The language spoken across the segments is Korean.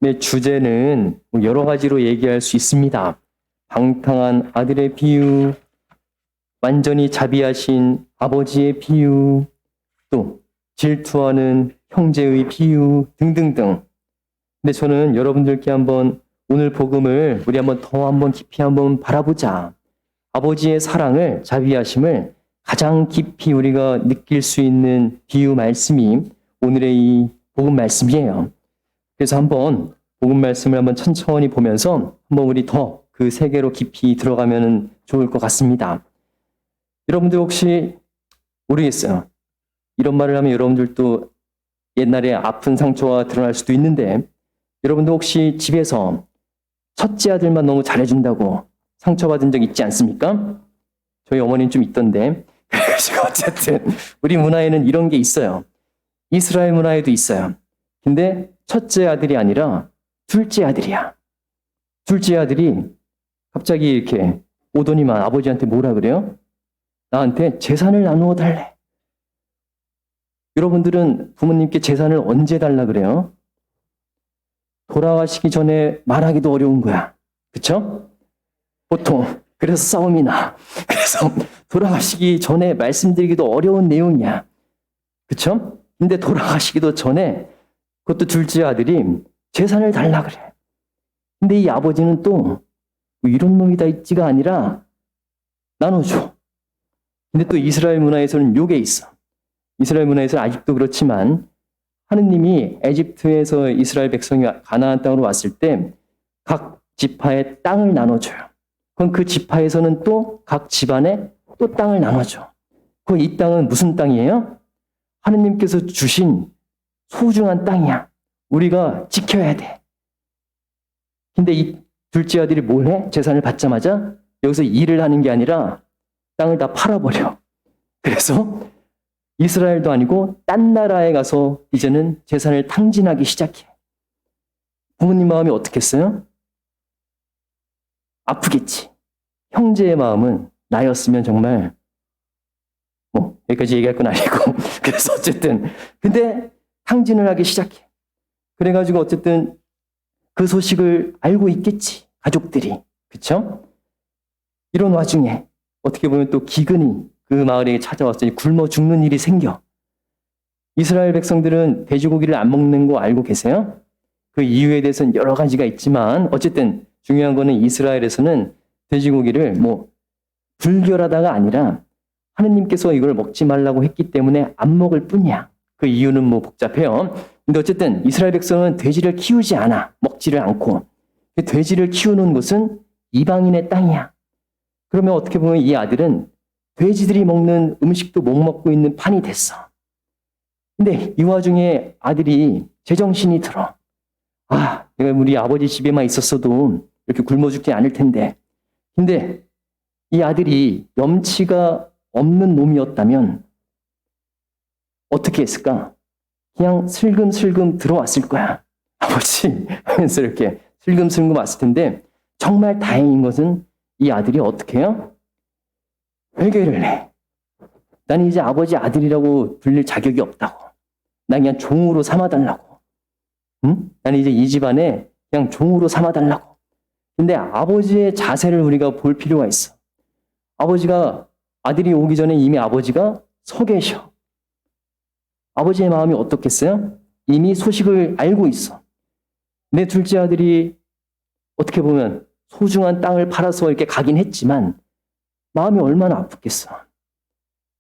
네, 주제는 여러 가지로 얘기할 수 있습니다. 방탕한 아들의 비유, 완전히 자비하신 아버지의 비유, 또 질투하는 형제의 비유 등등등. 근데 저는 여러분들께 한번 오늘 복음을 우리 한번 깊이 한번 바라보자. 아버지의 사랑을, 자비하심을 가장 깊이 우리가 느낄 수 있는 비유 말씀이 오늘의 이 복음 말씀이에요. 그래서 한번 복음 말씀을 한번 천천히 보면서 한번 우리 더 그 세계로 깊이 들어가면 좋을 것 같습니다. 여러분들 혹시 모르겠어요. 이런 말을 하면 여러분들도 옛날에 아픈 상처가 드러날 수도 있는데 여러분들 혹시 집에서 첫째 아들만 너무 잘해준다고 상처받은 적 있지 않습니까? 저희 어머니는 좀 있던데. 그래서 어쨌든 우리 문화에는 이런 게 있어요. 이스라엘 문화에도 있어요. 근데 첫째 아들이 아니라 둘째 아들이야. 둘째 아들이 갑자기 이렇게 오더니만 아버지한테 뭐라 그래요? 나한테 재산을 나누어 달래. 여러분들은 부모님께 재산을 언제 달라 그래요? 돌아가시기 전에 말하기도 어려운 거야. 그쵸? 보통 그래서 싸움이 나. 그래서 돌아가시기 전에 말씀드리기도 어려운 내용이야. 그쵸? 근데 돌아가시기도 전에 그것도 둘째 아들이 재산을 달라 그래. 근데 이 아버지는 또 이런 놈이 다 있지가 아니라 나눠줘. 근데 또 이스라엘 문화에서는 요게 있어. 이스라엘 문화에서는 아직도 그렇지만 하느님이 에집트에서 이스라엘 백성이 가나안 땅으로 왔을 때 각 지파에 땅을 나눠줘요. 그럼 그 지파에서는 또 각 집안에 또 땅을 나눠줘. 그럼 이 땅은 무슨 땅이에요? 하느님께서 주신 소중한 땅이야. 우리가 지켜야 돼. 근데 이 둘째 아들이 뭘 해? 재산을 받자마자 여기서 일을 하는 게 아니라 땅을 다 팔아버려. 그래서 이스라엘도 아니고 딴 나라에 가서 이제는 재산을 탕진하기 시작해. 부모님 마음이 어떻겠어요? 아프겠지. 형제의 마음은 나였으면 정말 여기까지 얘기할 건 아니고 그래서 어쨌든 근데 탕진을 하기 시작해. 그래가지고 어쨌든 그 소식을 알고 있겠지. 가족들이. 그쵸? 이런 와중에 어떻게 보면 또 기근이 그 마을에 찾아와서 굶어 죽는 일이 생겨. 이스라엘 백성들은 돼지고기를 안 먹는 거 알고 계세요? 그 이유에 대해서는 여러 가지가 있지만 어쨌든 중요한 거는 이스라엘에서는 돼지고기를 불결하다가 아니라 하느님께서 이걸 먹지 말라고 했기 때문에 안 먹을 뿐이야. 그 이유는 복잡해요. 근데 어쨌든 이스라엘 백성은 돼지를 키우지 않아. 먹지를 않고. 돼지를 키우는 곳은 이방인의 땅이야. 그러면 어떻게 보면 이 아들은 돼지들이 먹는 음식도 못 먹고 있는 판이 됐어. 근데 이 와중에 아들이 제정신이 들어. 내가 우리 아버지 집에만 있었어도 이렇게 굶어 죽지 않을 텐데. 근데 이 아들이 염치가 없는 놈이었다면 어떻게 했을까? 그냥 슬금슬금 들어왔을 거야. 아버지 하면서 이렇게 슬금슬금 왔을 텐데 정말 다행인 것은 이 아들이 어떻게 해요? 회개를 해. 나는 이제 아버지 아들이라고 불릴 자격이 없다고. 난 그냥 종으로 삼아달라고. 응? 나는 이제 이 집안에 그냥 종으로 삼아달라고. 근데 아버지의 자세를 우리가 볼 필요가 있어. 아들이 오기 전에 이미 아버지가 서 계셔. 아버지의 마음이 어떻겠어요? 이미 소식을 알고 있어. 내 둘째 아들이 어떻게 보면 소중한 땅을 팔아서 이렇게 가긴 했지만 마음이 얼마나 아프겠어.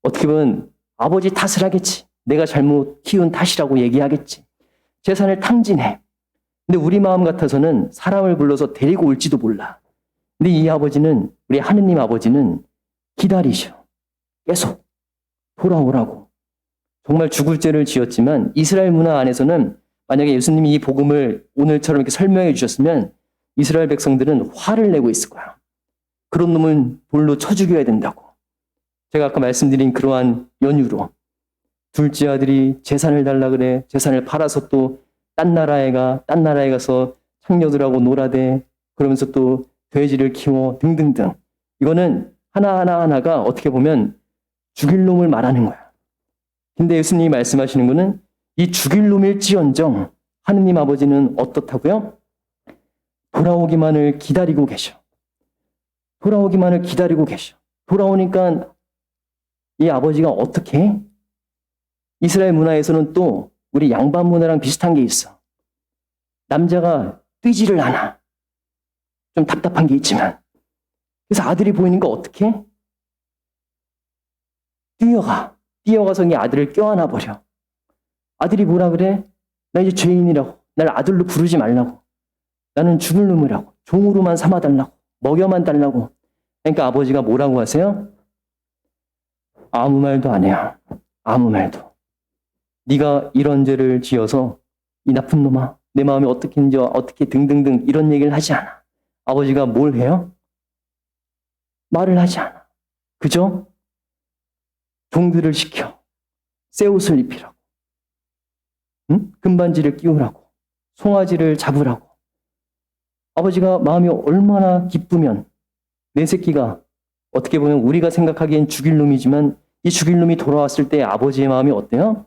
어떻게 보면 아버지 탓을 하겠지. 내가 잘못 키운 탓이라고 얘기하겠지. 재산을 탕진해. 근데 우리 마음 같아서는 사람을 불러서 데리고 올지도 몰라. 근데 이 아버지는, 우리 하느님 아버지는 기다리셔. 계속 돌아오라고. 정말 죽을 죄를 지었지만 이스라엘 문화 안에서는 만약에 예수님이 이 복음을 오늘처럼 이렇게 설명해 주셨으면 이스라엘 백성들은 화를 내고 있을 거야. 그런 놈은 돌로 쳐 죽여야 된다고. 제가 아까 말씀드린 그러한 연유로 둘째 아들이 재산을 달라 그래. 재산을 팔아서 또 딴 나라에 가서 창녀들하고 놀아대. 그러면서 또 돼지를 키워 등등등. 이거는 하나가 어떻게 보면 죽일 놈을 말하는 거야. 근데 예수님이 말씀하시는 거는 이 죽일 놈일지언정 하느님 아버지는 어떻다고요? 돌아오기만을 기다리고 계셔. 돌아오기만을 기다리고 계셔. 돌아오니까 이 아버지가 어떻게 해? 이스라엘 문화에서는 또 우리 양반 문화랑 비슷한 게 있어. 남자가 뛰지를 않아. 좀 답답한 게 있지만. 그래서 아들이 보이니까 어떻게 해? 뛰어가서 이 아들을 껴안아 버려. 아들이 뭐라 그래? 나 이제 죄인이라고. 날 아들로 부르지 말라고. 나는 죽을 놈이라고. 종으로만 삼아달라고. 먹여만 달라고. 그러니까 아버지가 뭐라고 하세요? 아무 말도 안 해요. 아무 말도. 네가 이런 죄를 지어서 이 나쁜 놈아, 내 마음이 어떻게 했는지 어떻게 등등등 이런 얘기를 하지 않아. 아버지가 뭘 해요? 말을 하지 않아. 그죠? 종들을 시켜. 새 옷을 입히라고. 응? 금반지를 끼우라고. 송아지를 잡으라고. 아버지가 마음이 얼마나 기쁘면 내 새끼가 어떻게 보면 우리가 생각하기엔 죽일 놈이지만 이 죽일 놈이 돌아왔을 때 아버지의 마음이 어때요?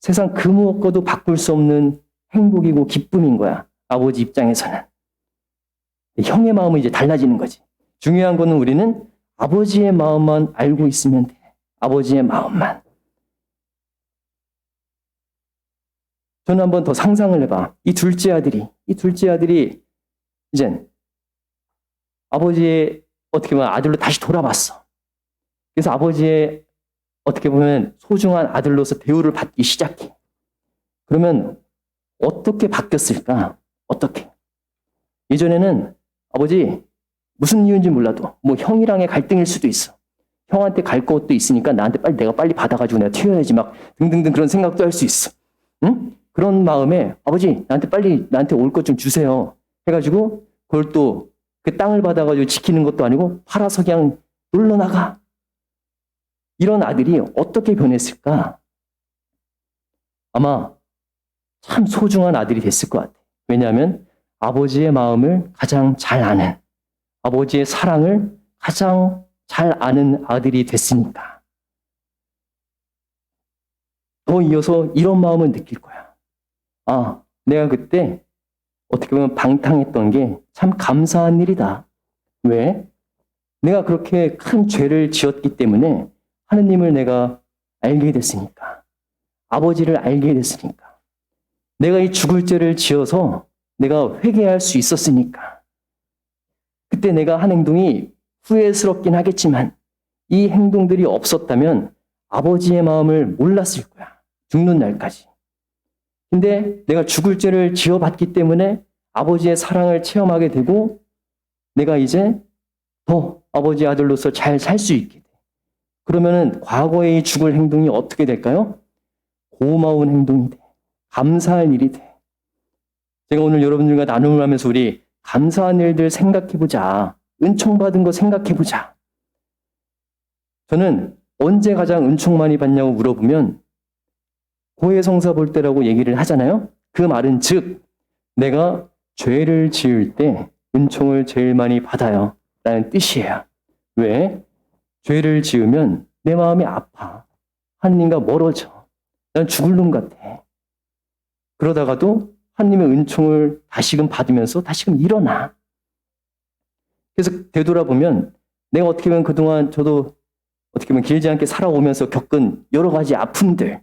세상 그 무엇과도 바꿀 수 없는 행복이고 기쁨인 거야. 아버지 입장에서는. 형의 마음은 이제 달라지는 거지. 중요한 거는 우리는 아버지의 마음만 알고 있으면 돼. 아버지의 마음만. 저는 한번 더 상상을 해봐. 이 둘째 아들이 이젠 아버지의 어떻게 보면 아들로 다시 돌아왔어. 그래서 아버지의 어떻게 보면 소중한 아들로서 대우를 받기 시작해. 그러면 어떻게 바뀌었을까? 어떻게? 예전에는 아버지 무슨 이유인지 몰라도 뭐 형이랑의 갈등일 수도 있어. 형한테 갈 것도 있으니까 내가 빨리 받아가지고 내가 튀어야지 막 등등등 그런 생각도 할 수 있어. 응? 그런 마음에 아버지 나한테 올 것 좀 주세요. 해가지고 그걸 또 그 땅을 받아가지고 지키는 것도 아니고 팔아서 그냥 놀러 나가. 이런 아들이 어떻게 변했을까? 아마 참 소중한 아들이 됐을 것 같아. 왜냐하면 아버지의 마음을 가장 잘 아는, 아버지의 사랑을 가장 잘 아는 아들이 됐으니까. 더 이어서 이런 마음을 느낄 거야. 아, 내가 그때 어떻게 보면 방탕했던 게 참 감사한 일이다. 왜? 내가 그렇게 큰 죄를 지었기 때문에 하느님을 내가 알게 됐으니까. 아버지를 알게 됐으니까. 내가 이 죽을 죄를 지어서 내가 회개할 수 있었으니까. 그때 내가 한 행동이 후회스럽긴 하겠지만 이 행동들이 없었다면 아버지의 마음을 몰랐을 거야. 죽는 날까지. 근데 내가 죽을 죄를 지어봤기 때문에 아버지의 사랑을 체험하게 되고 내가 이제 더 아버지의 아들로서 잘 살 수 있게 돼. 그러면은 과거의 죽을 행동이 어떻게 될까요? 고마운 행동이 돼. 감사할 일이 돼. 제가 오늘 여러분들과 나눔을 하면서 우리 감사한 일들 생각해보자. 은총 받은 거 생각해보자. 저는 언제 가장 은총 많이 받냐고 물어보면 고해성사 볼 때라고 얘기를 하잖아요. 그 말은 즉 내가 죄를 지을 때 은총을 제일 많이 받아요. 라는 뜻이에요. 왜? 죄를 지으면 내 마음이 아파. 하느님과 멀어져. 난 죽을 놈 같아. 그러다가도 하느님의 은총을 다시금 받으면서 다시금 일어나. 그래서 되돌아보면 내가 어떻게 보면 그동안 저도 어떻게 보면 길지 않게 살아오면서 겪은 여러 가지 아픔들.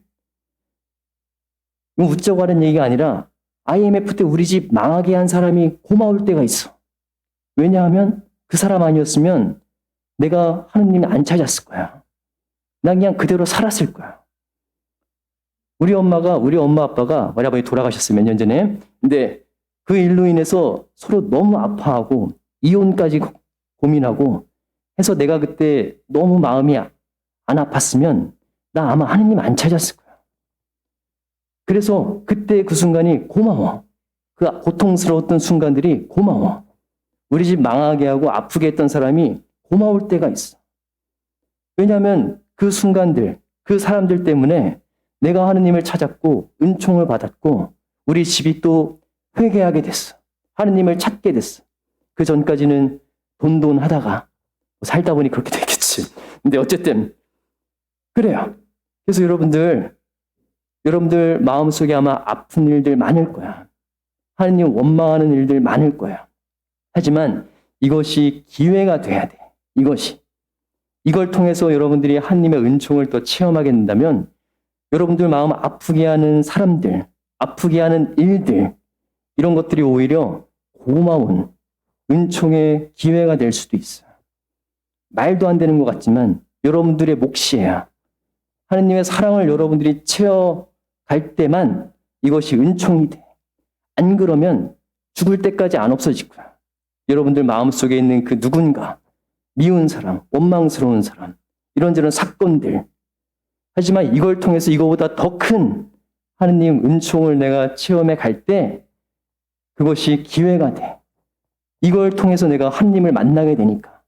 이거 웃자고 하는 얘기가 아니라 IMF 때 우리 집 망하게 한 사람이 고마울 때가 있어. 왜냐하면 그 사람 아니었으면 내가 하느님을 안 찾았을 거야. 난 그냥 그대로 살았을 거야. 우리 엄마 아빠가 우리 아버지 돌아가셨어요. 몇 년 전에. 근데 그 일로 인해서 서로 너무 아파하고 이혼까지 고민하고 해서 내가 그때 너무 마음이 안 아팠으면 나 아마 하느님 안 찾았을 거야. 그래서 그때 그 순간이 고마워. 그 고통스러웠던 순간들이 고마워. 우리 집 망하게 하고 아프게 했던 사람이 고마울 때가 있어. 왜냐하면 그 순간들, 그 사람들 때문에 내가 하느님을 찾았고 은총을 받았고 우리 집이 또 회개하게 됐어. 하느님을 찾게 됐어. 그 전까지는 돈돈 하다가 살다 보니 그렇게 됐겠지. 근데 어쨌든 그래요. 그래서 여러분들 여러분들 마음속에 아마 아픈 일들 많을 거야. 하느님 원망하는 일들 많을 거야. 하지만 이것이 기회가 돼야 돼. 이걸 통해서 여러분들이 하느님의 은총을 또 체험하게 된다면 여러분들 마음 아프게 하는 사람들, 아프게 하는 일들, 이런 것들이 오히려 고마운 은총의 기회가 될 수도 있어요. 말도 안 되는 것 같지만 여러분들의 몫이에요. 하느님의 사랑을 여러분들이 채워갈 때만 이것이 은총이 돼. 안 그러면 죽을 때까지 안 없어질 거야. 여러분들 마음속에 있는 그 누군가, 미운 사람, 원망스러운 사람, 이런저런 사건들. 하지만 이걸 통해서 이거보다 더 큰 하느님 은총을 내가 체험해 갈 때 그것이 기회가 돼. 이걸 통해서 내가 하느님을 만나게 되니까.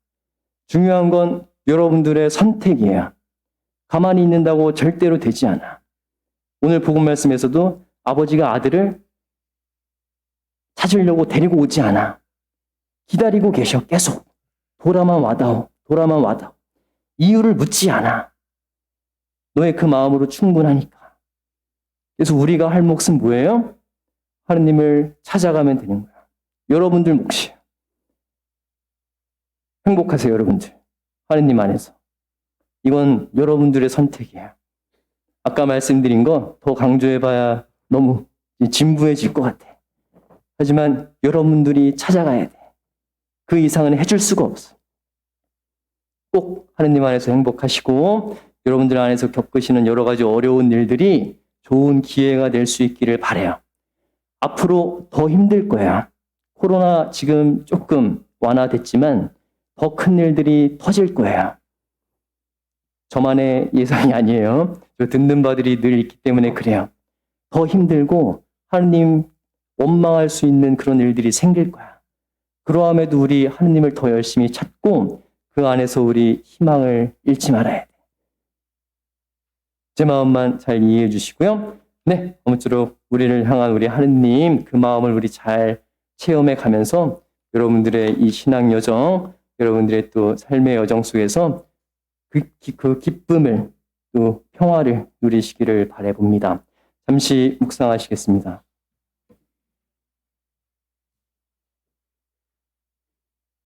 중요한 건 여러분들의 선택이에요. 가만히 있는다고 절대로 되지 않아. 오늘 복음 말씀에서도 아버지가 아들을 찾으려고 데리고 오지 않아. 기다리고 계셔. 계속. 돌아만 와다오. 돌아만 와다오. 이유를 묻지 않아. 너의 그 마음으로 충분하니까. 그래서 우리가 할 몫은 뭐예요? 하느님을 찾아가면 되는 거야. 여러분들 몫이에요. 행복하세요, 여러분들. 하느님 안에서. 이건 여러분들의 선택이에요. 아까 말씀드린 거 더 강조해봐야 너무 진부해질 것 같아. 하지만 여러분들이 찾아가야 돼. 그 이상은 해줄 수가 없어. 꼭 하느님 안에서 행복하시고 여러분들 안에서 겪으시는 여러 가지 어려운 일들이 좋은 기회가 될 수 있기를 바라요. 앞으로 더 힘들 거예요. 코로나 지금 조금 완화됐지만 더 큰 일들이 터질 거예요. 저만의 예상이 아니에요. 저 듣는 바들이 늘 있기 때문에 그래요. 더 힘들고 하느님 원망할 수 있는 그런 일들이 생길 거야. 그러함에도 우리 하느님을 더 열심히 찾고 그 안에서 우리 희망을 잃지 말아야 돼. 제 마음만 잘 이해해 주시고요. 네, 아무쪼록 우리를 향한 우리 하느님 그 마음을 우리 잘 체험해 가면서 여러분들의 이 신앙 여정, 여러분들의 또 삶의 여정 속에서 그 기쁨을 또 평화를 누리시기를 바라봅니다. 잠시 묵상하시겠습니다.